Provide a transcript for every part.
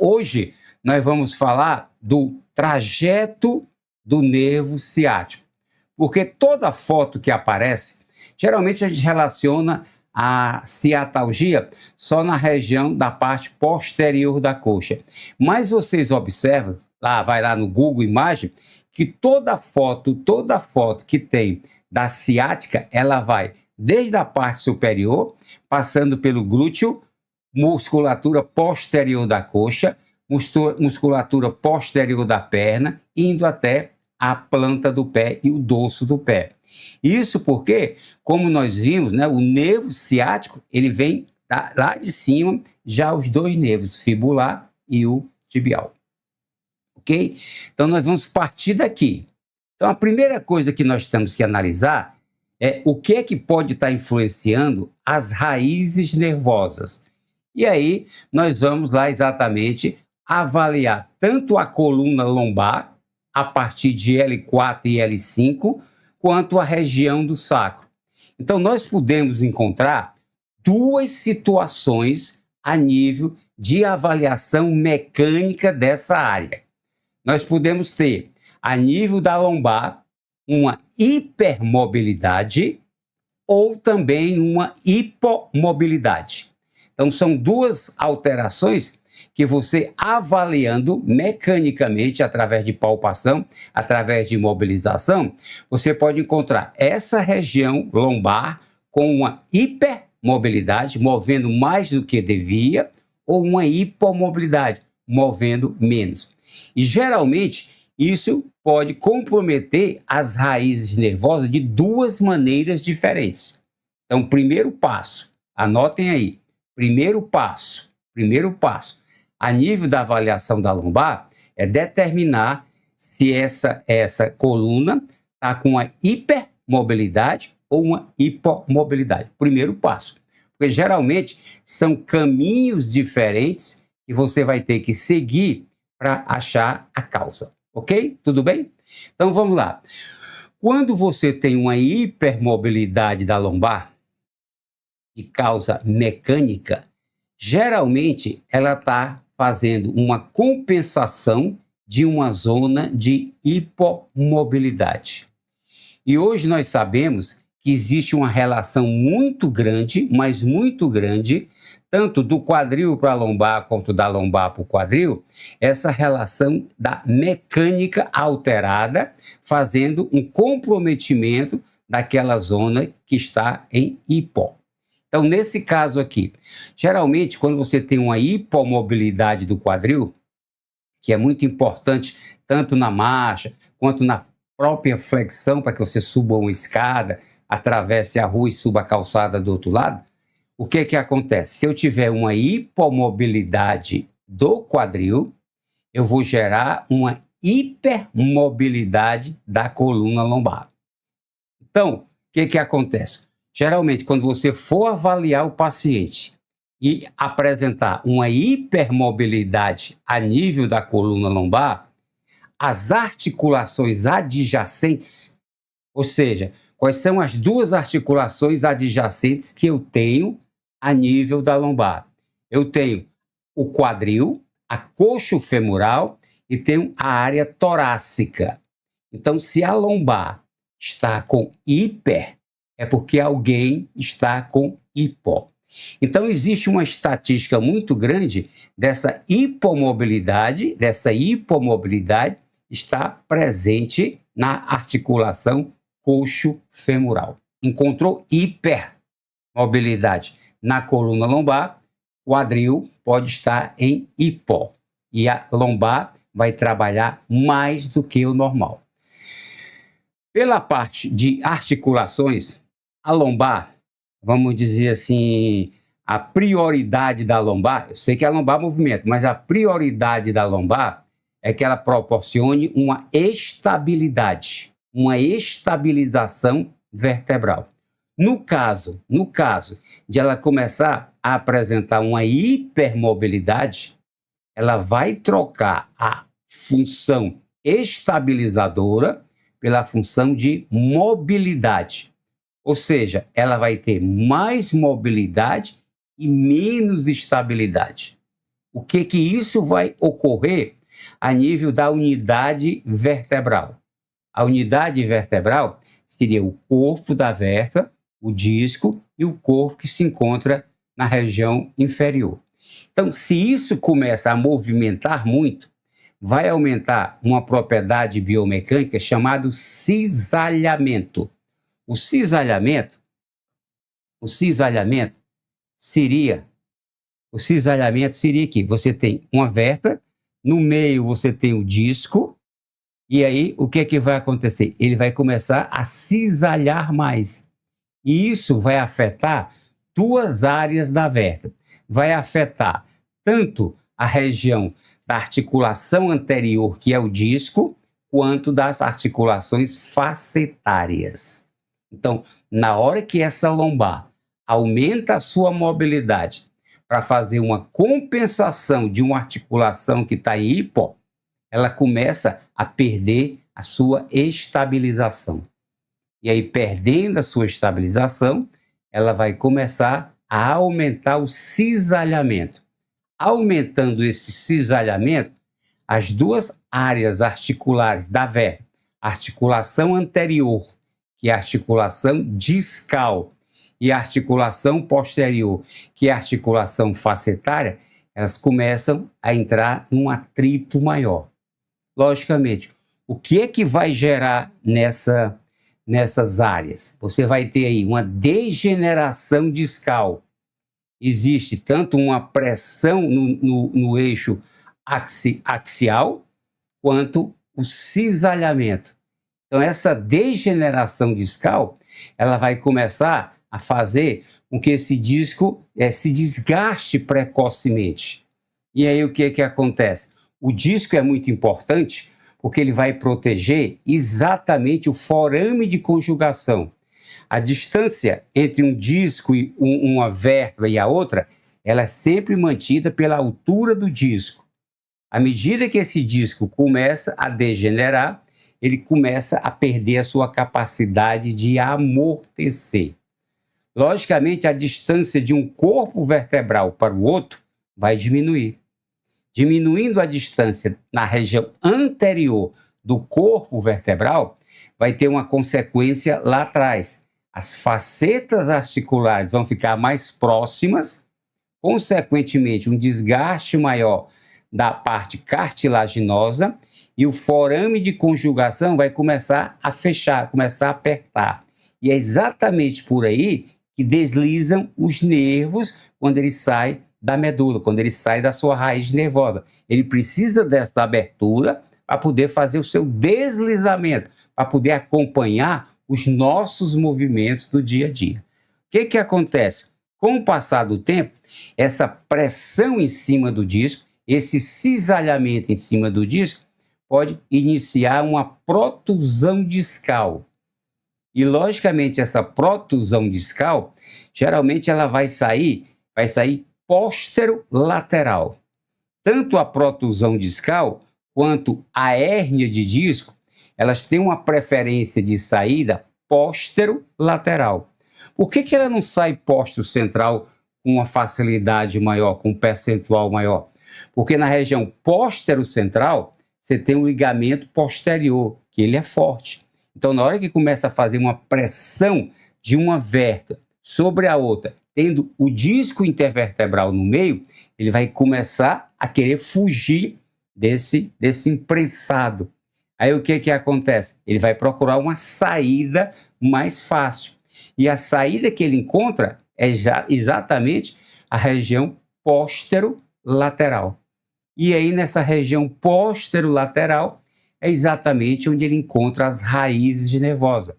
Hoje nós vamos falar do trajeto do nervo ciático, porque toda foto que aparece, geralmente a gente relaciona a ciatalgia só na região da parte posterior da coxa. Mas vocês observam, vai lá no Google Imagem, que toda foto que tem da ciática, ela vai desde a parte superior, passando pelo glúteo, musculatura posterior da coxa, musculatura posterior da perna, indo até a planta do pé e o dorso do pé. Isso porque, como nós vimos, o nervo ciático, ele vem lá de cima, já os dois nervos, fibular e o tibial. Ok? Então, nós vamos partir daqui. Então, a primeira coisa que nós temos que analisar é o que é que pode estar influenciando as raízes nervosas. E aí, nós vamos lá exatamente avaliar tanto a coluna lombar, a partir de L4 e L5, quanto a região do sacro. Então, nós podemos encontrar duas situações a nível de avaliação mecânica dessa área. Nós podemos ter, a nível da lombar, uma hipermobilidade ou também uma hipomobilidade. Então, são duas alterações que você, avaliando mecanicamente, através de palpação, através de mobilização, você pode encontrar essa região lombar com uma hipermobilidade, movendo mais do que devia, ou uma hipomobilidade, movendo menos. E, geralmente, isso pode comprometer as raízes nervosas de duas maneiras diferentes. Então, primeiro passo, anotem aí, primeiro passo, a nível da avaliação da lombar, é determinar se essa coluna está com uma hipermobilidade ou uma hipomobilidade. Primeiro passo. Porque geralmente são caminhos diferentes que você vai ter que seguir para achar a causa. Ok? Tudo bem? Então vamos lá. Quando você tem uma hipermobilidade da lombar, de causa mecânica, geralmente ela está fazendo uma compensação de uma zona de hipomobilidade. E hoje nós sabemos que existe uma relação muito grande, mas muito grande, tanto do quadril para a lombar quanto da lombar para o quadril, essa relação da mecânica alterada, fazendo um comprometimento daquela zona que está em hipo. Então, nesse caso aqui, geralmente, quando você tem uma hipomobilidade do quadril, que é muito importante, tanto na marcha, quanto na própria flexão, para que você suba uma escada, atravesse a rua e suba a calçada do outro lado, o que que acontece? Se eu tiver uma hipomobilidade do quadril, eu vou gerar uma hipermobilidade da coluna lombar. Então, o que que acontece? Geralmente, quando você for avaliar o paciente e apresentar uma hipermobilidade a nível da coluna lombar, as articulações adjacentes, ou seja, quais são as duas articulações adjacentes que eu tenho a nível da lombar? Eu tenho o quadril, a coxo-femoral e tenho a área torácica. Então, se a lombar está com hiper, é porque alguém está com hipo. Então, existe uma estatística muito grande dessa hipomobilidade está presente na articulação coxo-femoral. Encontrou hipermobilidade na coluna lombar, quadril pode estar em hipo. E a lombar vai trabalhar mais do que o normal. Pela parte de articulações, a lombar, vamos dizer assim, a prioridade da lombar, eu sei que a lombar movimenta, mas a prioridade da lombar é que ela proporcione uma estabilidade, uma estabilização vertebral. No caso de ela começar a apresentar uma hipermobilidade, ela vai trocar a função estabilizadora pela função de mobilidade. Ou seja, ela vai ter mais mobilidade e menos estabilidade. o que que isso vai ocorrer a nível da unidade vertebral. A unidade vertebral seria o corpo da vértebra, o disco e o corpo que se encontra na região inferior. Então, se isso começa a movimentar muito, vai aumentar uma propriedade biomecânica chamada cisalhamento. O cisalhamento seria que você tem uma vértebra, no meio você tem o disco, e aí o que é que vai acontecer? Ele vai começar a cisalhar mais. E isso vai afetar duas áreas da vértebra. Vai afetar tanto a região da articulação anterior, que é o disco, quanto das articulações facetárias. Então, na hora que essa lombar aumenta a sua mobilidade para fazer uma compensação de uma articulação que está em hipo, ela começa a perder a sua estabilização. E aí, perdendo a sua estabilização, ela vai começar a aumentar o cisalhamento. Aumentando esse cisalhamento, as duas áreas articulares da vértebra, a articulação anterior, que é a articulação discal, e a articulação posterior, que é a articulação facetária, elas começam a entrar num atrito maior. Logicamente, o que é que vai gerar nessas áreas? Você vai ter aí uma degeneração discal. Existe tanto uma pressão no eixo axial, quanto o cisalhamento. Então, essa degeneração discal, ela vai começar a fazer com que esse disco se desgaste precocemente. E aí, o que é que acontece? O disco é muito importante porque ele vai proteger exatamente o forame de conjugação. A distância entre um disco e uma vértebra e a outra, ela é sempre mantida pela altura do disco. À medida que esse disco começa a degenerar, ele começa a perder a sua capacidade de amortecer. Logicamente, a distância de um corpo vertebral para o outro vai diminuir. Diminuindo a distância na região anterior do corpo vertebral, vai ter uma consequência lá atrás. As facetas articulares vão ficar mais próximas, consequentemente, um desgaste maior da parte cartilaginosa e o forame de conjugação vai começar a fechar, começar a apertar. E é exatamente por aí que deslizam os nervos quando ele sai da medula, quando ele sai da sua raiz nervosa. Ele precisa dessa abertura para poder fazer o seu deslizamento, para poder acompanhar os nossos movimentos do dia a dia. O que acontece? Com o passar do tempo, essa pressão em cima do disco, esse cisalhamento em cima do disco, pode iniciar uma protusão discal. E, logicamente, essa protusão discal, geralmente ela vai sair posterolateral. Tanto a protusão discal quanto a hérnia de disco, elas têm uma preferência de saída posterolateral. Por que ela não sai posterocentral com uma facilidade maior, com um percentual maior? Porque na região posterocentral, você tem um ligamento posterior, que ele é forte. Então, na hora que começa a fazer uma pressão de uma vértebra sobre a outra, tendo o disco intervertebral no meio, ele vai começar a querer fugir desse imprensado. Aí o que acontece? Ele vai procurar uma saída mais fácil. E a saída que ele encontra é exatamente a região posterolateral. E aí, nessa região posterolateral, é exatamente onde ele encontra as raízes nervosas.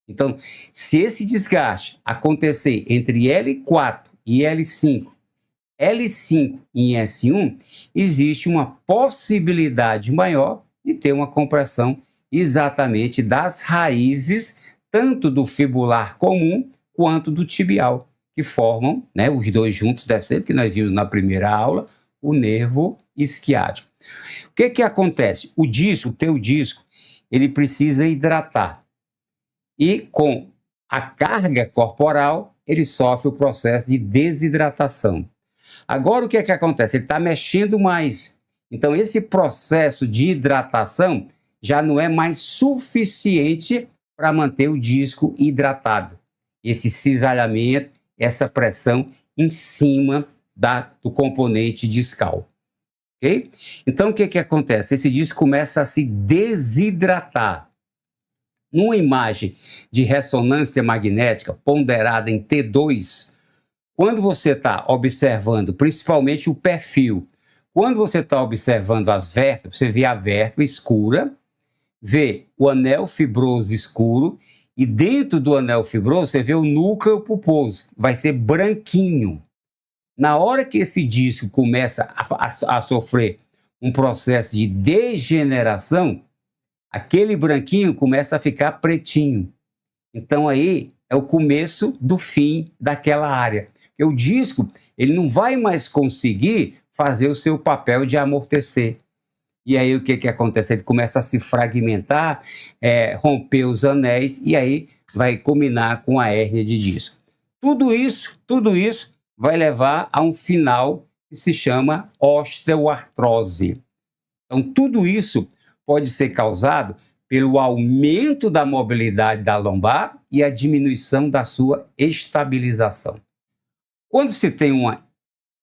Então, se esse desgaste acontecer entre L4 e L5, L5 e S1, existe uma possibilidade maior de ter uma compressão exatamente das raízes, tanto do fibular comum quanto do tibial, que formam, né, os dois juntos, deve ser, que nós vimos na primeira aula, o nervo isquiático. O que acontece? O teu disco, ele precisa hidratar. E com a carga corporal, ele sofre o processo de desidratação. Agora o que é que acontece? Ele está mexendo mais. Então esse processo de hidratação já não é mais suficiente para manter o disco hidratado. Esse cisalhamento, essa pressão em cima do componente discal. Ok? Então o que é que acontece? Esse disco começa a se desidratar. Numa imagem de ressonância magnética ponderada em T2, quando você está observando principalmente o perfil, quando você está observando as vértebras, você vê a vértebra escura, vê o anel fibroso escuro, e dentro do anel fibroso você vê o núcleo pulposo, vai ser branquinho. Na hora que esse disco começa a sofrer um processo de degeneração, aquele branquinho começa a ficar pretinho. Então aí é o começo do fim daquela área. Porque o disco ele não vai mais conseguir fazer o seu papel de amortecer. E aí o que, que acontece? Ele começa a se fragmentar, romper os anéis, e aí vai culminar com a hérnia de disco. Tudo isso vai levar a um final que se chama osteoartrose. Então tudo isso pode ser causado pelo aumento da mobilidade da lombar e a diminuição da sua estabilização. Quando se tem uma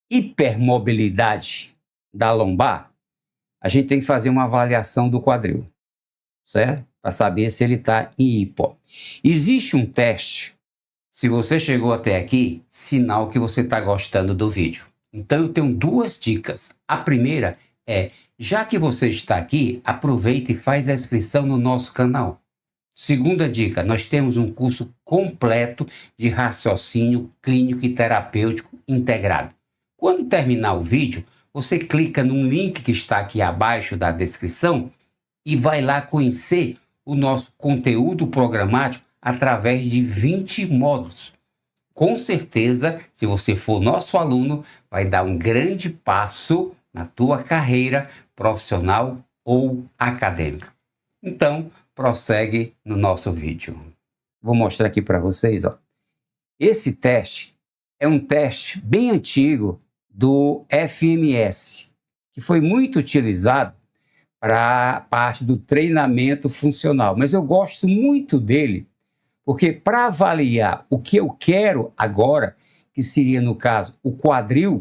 hipermobilidade da lombar, a gente tem que fazer uma avaliação do quadril, certo? Para saber se ele está em hipo. Existe um teste. Se você chegou até aqui, sinal que você está gostando do vídeo. Então eu tenho duas dicas. A primeira é, já que você está aqui, aproveita e faz a inscrição no nosso canal. Segunda dica, nós temos um curso completo de raciocínio clínico e terapêutico integrado. Quando terminar o vídeo, você clica no link que está aqui abaixo da descrição e vai lá conhecer o nosso conteúdo programático através de 20 módulos. Com certeza, se você for nosso aluno, vai dar um grande passo na tua carreira profissional ou acadêmica. Então, prossegue no nosso vídeo. Vou mostrar aqui para vocês, ó. Esse teste é um teste bem antigo do FMS, que foi muito utilizado para a parte do treinamento funcional. Mas eu gosto muito dele, porque para avaliar o que eu quero agora, que seria, no caso, o quadril,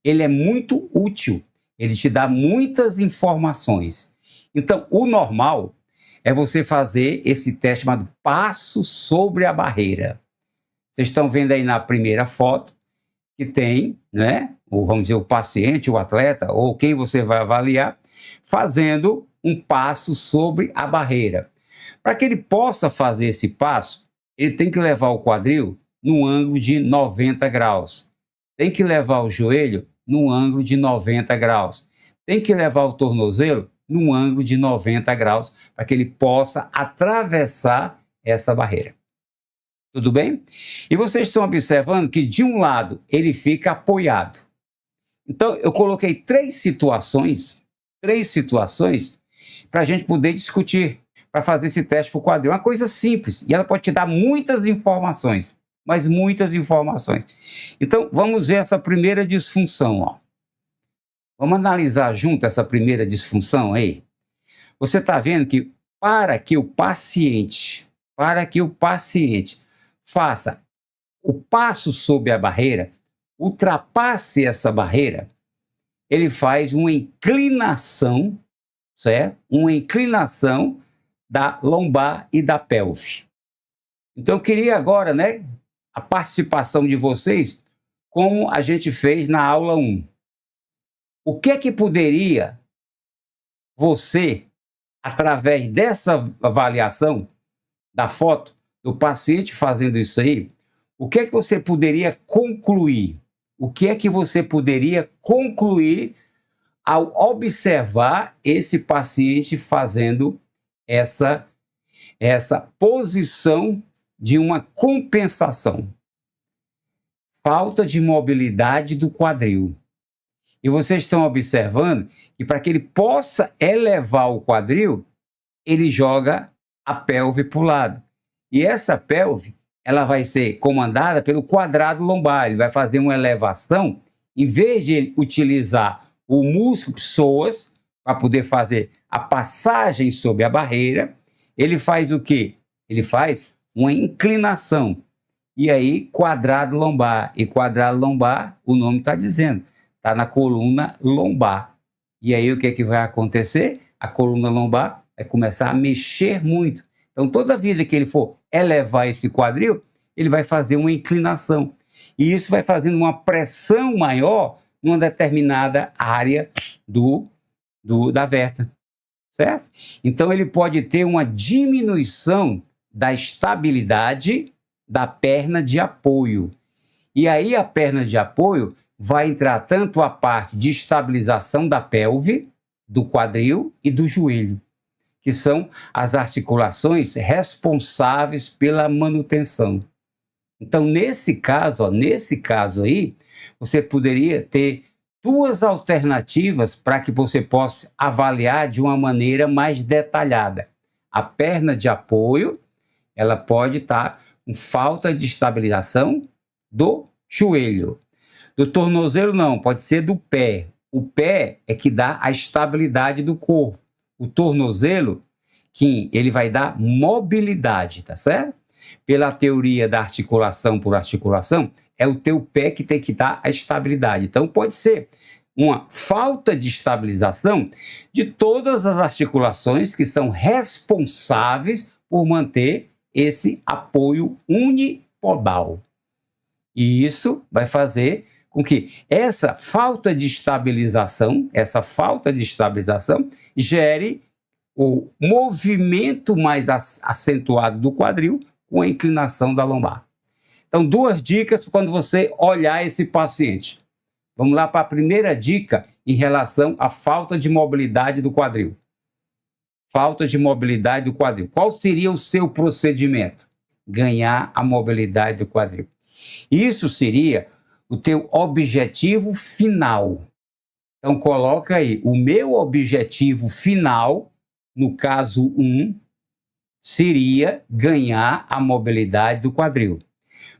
ele é muito útil. Ele te dá muitas informações. Então, o normal é você fazer esse teste chamado passo sobre a barreira. Vocês estão vendo aí na primeira foto que tem, né, vamos dizer, o paciente, o atleta, ou quem você vai avaliar, fazendo um passo sobre a barreira. Para que ele possa fazer esse passo, ele tem que levar o quadril no ângulo de 90 graus. Tem que levar o joelho no ângulo de 90 graus. Tem que levar o tornozelo num ângulo de 90 graus para que ele possa atravessar essa barreira. Tudo bem? E vocês estão observando que de um lado ele fica apoiado. Então eu coloquei três situações para a gente poder discutir, para fazer esse teste para o quadril. Uma coisa simples, e ela pode te dar muitas informações, mas muitas informações. Então vamos ver essa primeira disfunção, ó. Vamos analisar junto essa primeira disfunção aí. Você está vendo que para que o paciente faça o passo sobre a barreira, ultrapasse essa barreira, ele faz uma inclinação, certo? Uma inclinação da lombar e da pelve. Então eu queria agora, né, a participação de vocês, como a gente fez na aula 1. O que é que poderia você, através dessa avaliação da foto do paciente fazendo isso aí, o que é que você poderia concluir? O que é que você poderia concluir ao observar esse paciente fazendo essa posição de uma compensação? Falta de mobilidade do quadril. E vocês estão observando que para que ele possa elevar o quadril, ele joga a pelve para o lado. E essa pelve, ela vai ser comandada pelo quadrado lombar. Ele vai fazer uma elevação em vez de ele utilizar o músculo psoas para poder fazer a passagem sobre a barreira, ele faz o quê? Ele faz uma inclinação. E aí, quadrado lombar. E quadrado lombar, o nome está dizendo, está na coluna lombar. E aí, o que é que vai acontecer? A coluna lombar vai começar a mexer muito. Então, toda vida que ele for elevar esse quadril, ele vai fazer uma inclinação. E isso vai fazendo uma pressão maior numa determinada área da vértebra, certo? Então, ele pode ter uma diminuição da estabilidade da perna de apoio. E aí, a perna de apoio vai entrar tanto a parte de estabilização da pelve, do quadril e do joelho, que são as articulações responsáveis pela manutenção. Então, nesse caso aí, você poderia ter duas alternativas para que você possa avaliar de uma maneira mais detalhada. A perna de apoio, ela pode estar com falta de estabilização do joelho. Do tornozelo, não, pode ser do pé. O pé é que dá a estabilidade do corpo. O tornozelo, que ele vai dar mobilidade, tá certo? Pela teoria da articulação por articulação, é o teu pé que tem que dar a estabilidade. Então, pode ser uma falta de estabilização de todas as articulações que são responsáveis por manter esse apoio unipodal. E isso vai fazer com que essa falta de estabilização gere o movimento mais acentuado do quadril com a inclinação da lombar. Então, duas dicas quando você olhar esse paciente. Vamos lá para a primeira dica em relação à falta de mobilidade do quadril. Falta de mobilidade do quadril. Qual seria o seu procedimento? Ganhar a mobilidade do quadril. Isso seria o teu objetivo final. Então, coloca aí, o meu objetivo final, no caso 1, seria ganhar a mobilidade do quadril.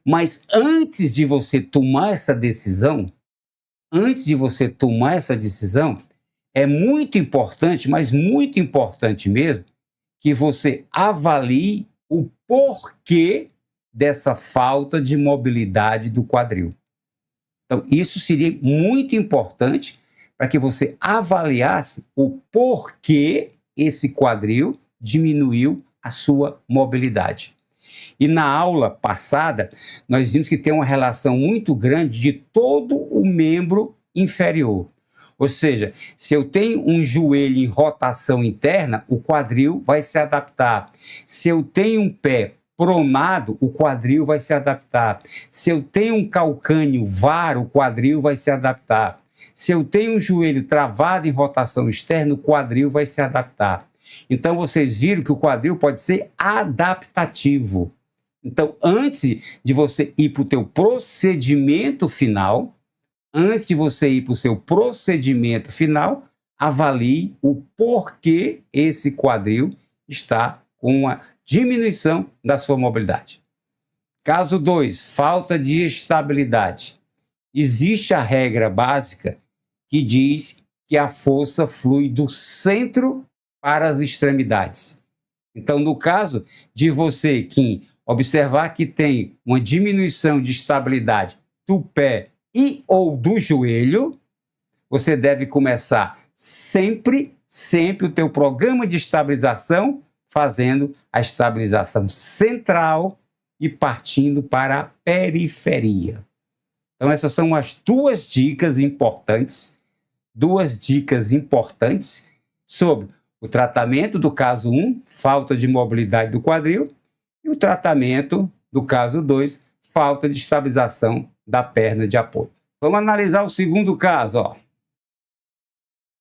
Mas antes de você tomar essa decisão, é muito importante, mas muito importante mesmo, que você avalie o porquê dessa falta de mobilidade do quadril. Então, isso seria muito importante para que você avaliasse o porquê esse quadril diminuiu a sua mobilidade. E na aula passada, nós vimos que tem uma relação muito grande de todo o membro inferior. Ou seja, se eu tenho um joelho em rotação interna, o quadril vai se adaptar. Se eu tenho um pé pronado, o quadril vai se adaptar. Se eu tenho um calcâneo var, o quadril vai se adaptar. Se eu tenho um joelho travado em rotação externa, o quadril vai se adaptar. Então, vocês viram que o quadril pode ser adaptativo. Então, antes de você ir para o teu procedimento final, avalie o porquê esse quadril está com uma diminuição da sua mobilidade. Caso 2, falta de estabilidade. Existe a regra básica que diz que a força flui do centro para as extremidades. Então, no caso de você, Kim, observar que tem uma diminuição de estabilidade do pé e ou do joelho, você deve começar sempre o teu programa de estabilização fazendo a estabilização central e partindo para a periferia. Então, essas são as duas dicas importantes sobre o tratamento do caso 1, falta de mobilidade do quadril, e o tratamento do caso 2, falta de estabilização da perna de apoio. Vamos analisar o segundo caso. O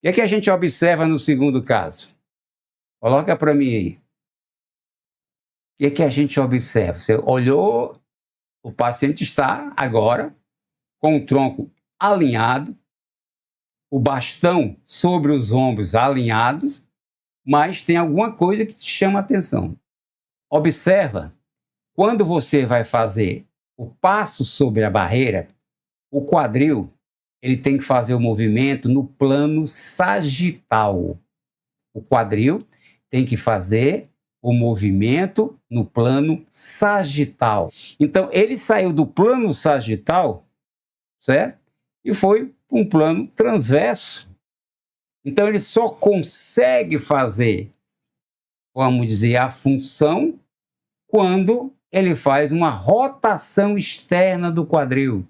que é que a gente observa no segundo caso? Coloca para mim aí. O que é que a gente observa? Você olhou, o paciente está agora com o tronco alinhado, o bastão sobre os ombros alinhados, mas tem alguma coisa que te chama a atenção. Observa, quando você vai fazer o passo sobre a barreira, o quadril, ele tem que fazer o movimento no plano sagital. O quadril tem que fazer o movimento no plano sagital. Então, ele saiu do plano sagital, certo? E foi para um plano transverso. Então, ele só consegue fazer, vamos dizer, a função quando ele faz uma rotação externa do quadril.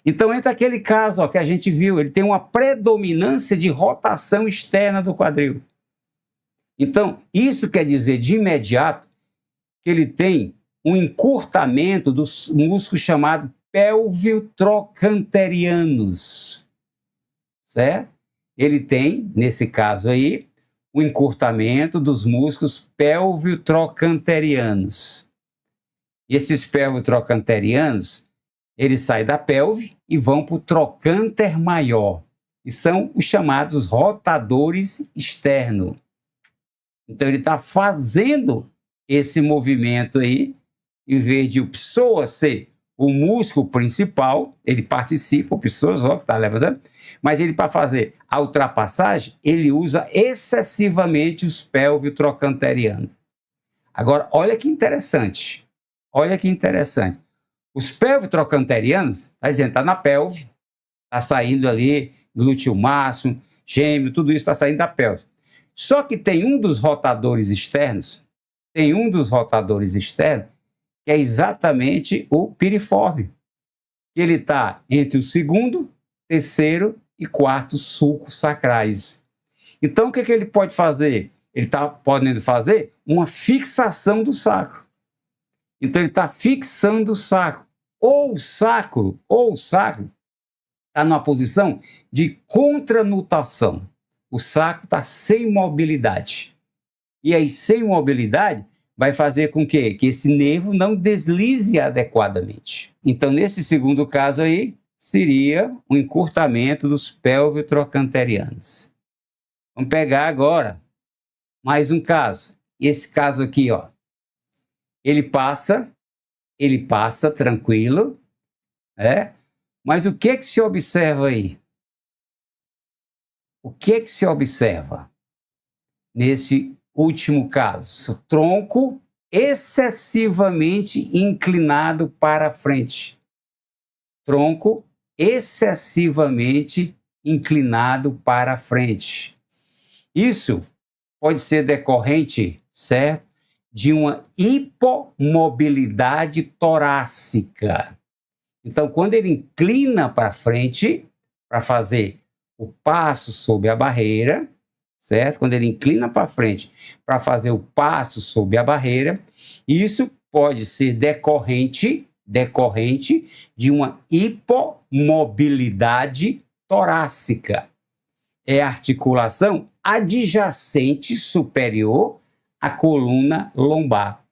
Então, entra aquele caso ó, que a gente viu, ele tem uma predominância de rotação externa do quadril. Então, isso quer dizer de imediato que ele tem um encurtamento dos músculos chamados pelvio-trocanterianos, certo? Ele tem, nesse caso aí, o encurtamento dos músculos pelvio-trocanterianos. E esses pelvio-trocanterianos, eles saem da pelve e vão para o trocânter maior, e são os chamados rotadores externos. Então, ele está fazendo esse movimento aí, em vez de o psoas ser o músculo principal, ele participa, o psoas, ó, que está levantando, mas ele, para fazer a ultrapassagem, ele usa excessivamente os pelvio-trocanterianos. Agora, olha que interessante. Olha que interessante. Os pelvio-trocanterianos, está dizendo, está na pelve, está saindo ali, glúteo máximo, gêmeo, tudo isso está saindo da pelve. Só que tem um dos rotadores externos, que é exatamente o piriforme. Ele está entre o segundo, terceiro e quarto sulcos sacrais. Então, o que ele pode fazer? Ele está podendo fazer uma fixação do sacro. Então, ele está fixando o sacro. Ou o sacro está numa posição de contranutação. O sacro está sem mobilidade. E aí, sem mobilidade, vai fazer com que esse nervo não deslize adequadamente. Então, nesse segundo caso aí, seria o encurtamento dos pelvio-trocanterianos. Vamos pegar agora mais um caso. Esse caso aqui, ó, ele passa tranquilo, né? Mas o que se observa aí? O que se observa nesse último caso? Tronco excessivamente inclinado para frente. Tronco excessivamente inclinado para frente. Isso pode ser decorrente, certo, de uma hipomobilidade torácica. Então, quando ele inclina para frente, para fazer o passo sob a barreira, certo? Quando ele inclina para frente para fazer o passo sob a barreira, isso pode ser decorrente de uma hipomobilidade torácica. É a articulação adjacente superior à coluna lombar.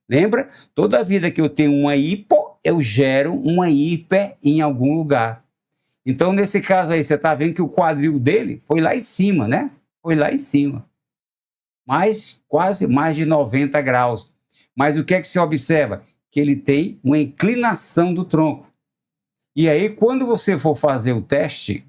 Lembra? Toda vida que eu tenho uma hipo, eu gero uma hiper em algum lugar. Então, nesse caso aí, você está vendo que o quadril dele foi lá em cima, né? Foi lá em cima. Quase mais de 90 graus. Mas o que é que se observa? Que ele tem uma inclinação do tronco. E aí, quando você for fazer o teste,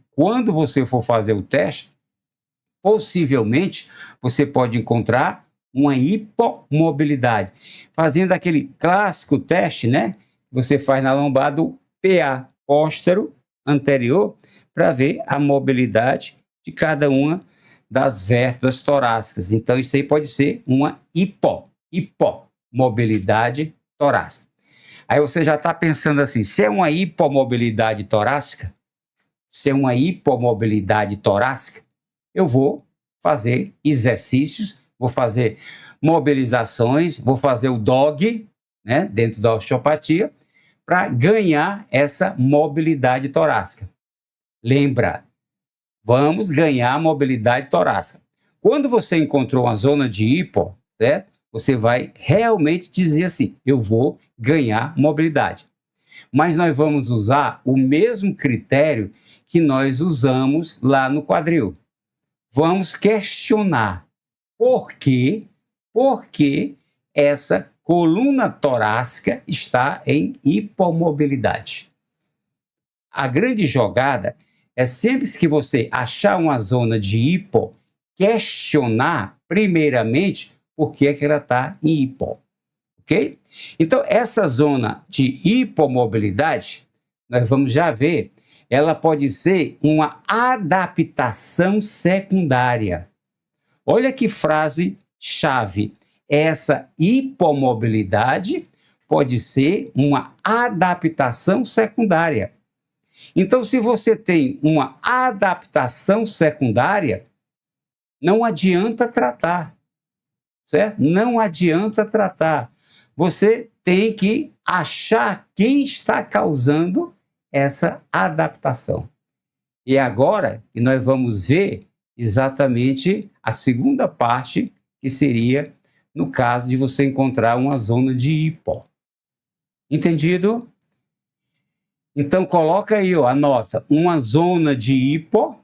possivelmente você pode encontrar uma hipomobilidade. Fazendo aquele clássico teste, né? Você faz na lombar do PA, póstero anterior, para ver a mobilidade de cada uma das vértebras torácicas. Então, isso aí pode ser uma hipomobilidade torácica. Aí você já está pensando assim, se é uma hipomobilidade torácica, eu vou fazer exercícios, vou fazer mobilizações, vou fazer o DOG, né, dentro da osteopatia, para ganhar essa mobilidade torácica. Lembra, vamos ganhar mobilidade torácica. Quando você encontrou uma zona de hipo, certo? Você vai realmente dizer assim, eu vou ganhar mobilidade. Mas nós vamos usar o mesmo critério que nós usamos lá no quadril. Vamos questionar por que essa coluna torácica está em hipomobilidade. a grande jogada é sempre que você achar uma zona de hipo, questionar primeiramente por que ela está em hipo, ok? Então, essa zona de hipomobilidade, nós vamos já ver, ela pode ser uma adaptação secundária. Olha que frase chave. Essa hipomobilidade pode ser uma adaptação secundária. Então, se você tem uma adaptação secundária, não adianta tratar, certo? Não adianta tratar. Você tem que achar quem está causando essa adaptação. E agora que nós vamos ver exatamente a segunda parte, que seria no caso de você encontrar uma zona de hipo. Entendido? Então coloca aí, ó, anota, uma zona de hipo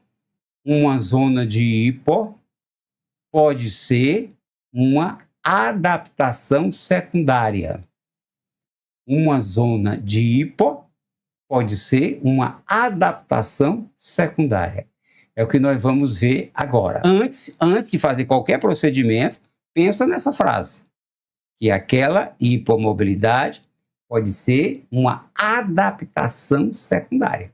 pode ser uma adaptação secundária. Uma zona de hipo pode ser uma adaptação secundária. É o que nós vamos ver agora. Antes de fazer qualquer procedimento, pensa nessa frase, que aquela hipomobilidade pode ser uma adaptação secundária.